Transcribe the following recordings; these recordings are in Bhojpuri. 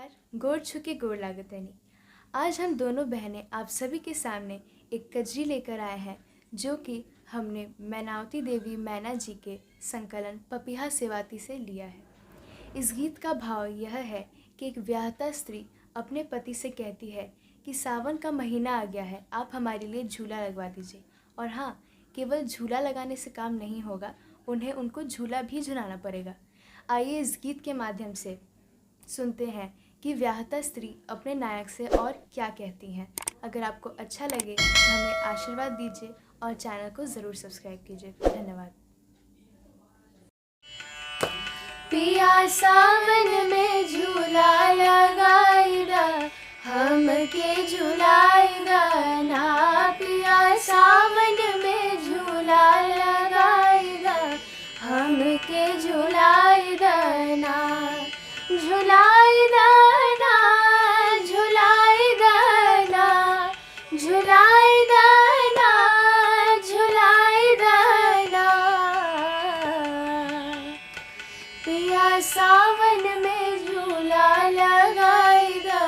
नमस्कार। गोड़ छुके गोड़ लागतनी। आज हम दोनों बहनें आप सभी के सामने एक कजरी लेकर आए हैं जो कि हमने मैनावती देवी मैना जी के संकलन पपीहा सेवाती से लिया है। इस गीत का भाव यह है कि एक विवाहिता स्त्री अपने पति से कहती है कि सावन का महीना आ गया है, आप हमारे लिए झूला लगवा दीजिए। और हाँ, केवल झूला लगाने से काम नहीं होगा, उन्हें उनको झूला भी झुलाना पड़ेगा। आइए इस गीत के माध्यम से सुनते हैं कि विवाहिता स्त्री अपने नायक से और क्या कहती हैं। अगर आपको अच्छा लगे तो हमें आशीर्वाद दीजिए और चैनल को ज़रूर सब्सक्राइब कीजिए। धन्यवाद। पिया सावन में झूला लगाईदा, हमके झूलाईदा ना। पिया सावन में झूला लगाईदा, हमके झूलाईदा ना। झूलाईदा ना, झूलाईदा ना, झूलाईदा ना, झूलाईदा ना। पिया सावन में झूला लगाईदा,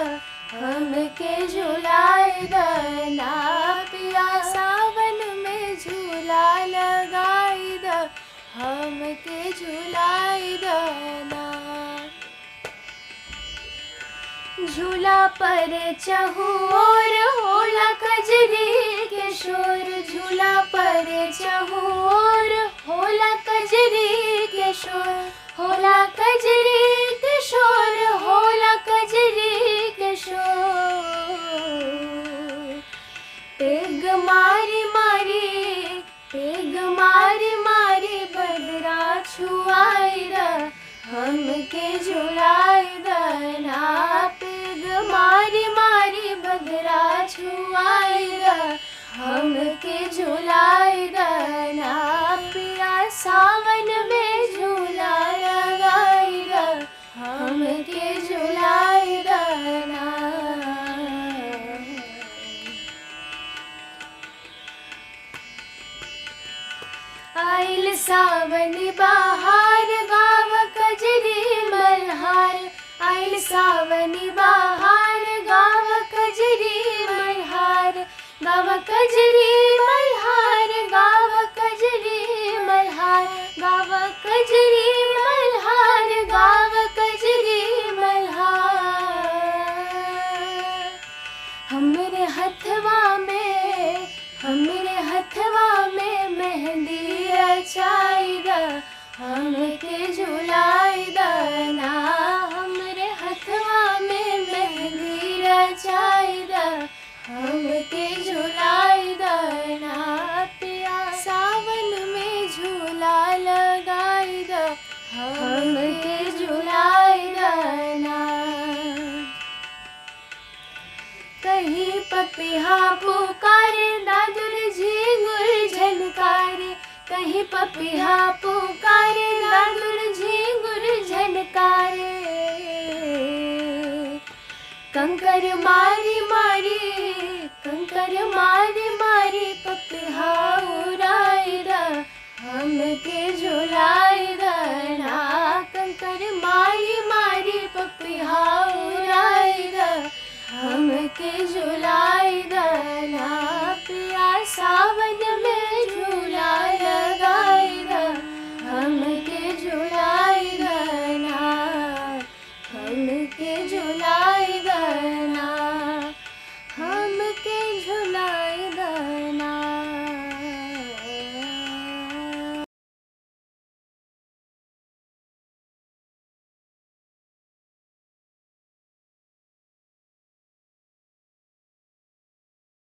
हमके झूलाईदा ना। पिया सावन में झूला लगाईदा, हमके झूलाईदा ना। झूला पर चहुओर होला कजरी के शोर, झूला पर चहुओर होला कजरी के शोर, होला कजरी के शोर, होला कजरी के शोर। पेग मारी मारी, पेग मारी मारी बदरा छुआईदा, हमके झुलाईदा ना। पेग मारी मारी बदरा छुआईदा, हमके झुलाईदा ना। पिया सावन में झूला लगाईदा, हमके झुलाईदा ना। आइल सावन बहार गाव कजरी मल्हार, आइल सावन बहार गाव कजरी मल्हार, गाव कजरी मल्हार, गाव कजरी मल्हार, गाव कजरी मल्हार, गाव कजरी मल्हार। हमरे हथवा में, हमरे हथवा में मेहंदी रचाईदा, हमके झुलाईदा ना। हमरे हथवा में मेहंदी रचाईदा, हमके झुलाईदा ना। पिया सावन में झूला लगाईदा, हमके झुलाईदा ना। कहीं पपीहा पुकारे दादुर झिंगुर झनकारे, कहीं पपीहा पुकारे दादुर झिंगुर झनकारे। कंकर मारी मारी, कंकर मारी मारी पपीहा उड़ाईदा, हमके झुलाईदा ना। कंकर मारी मारी पपीहा उड़ाईदा, हमके झुलाईदा ना। पिया सावन में झूला लगाईदा, हमके झुलाईदा ना, हमके झुला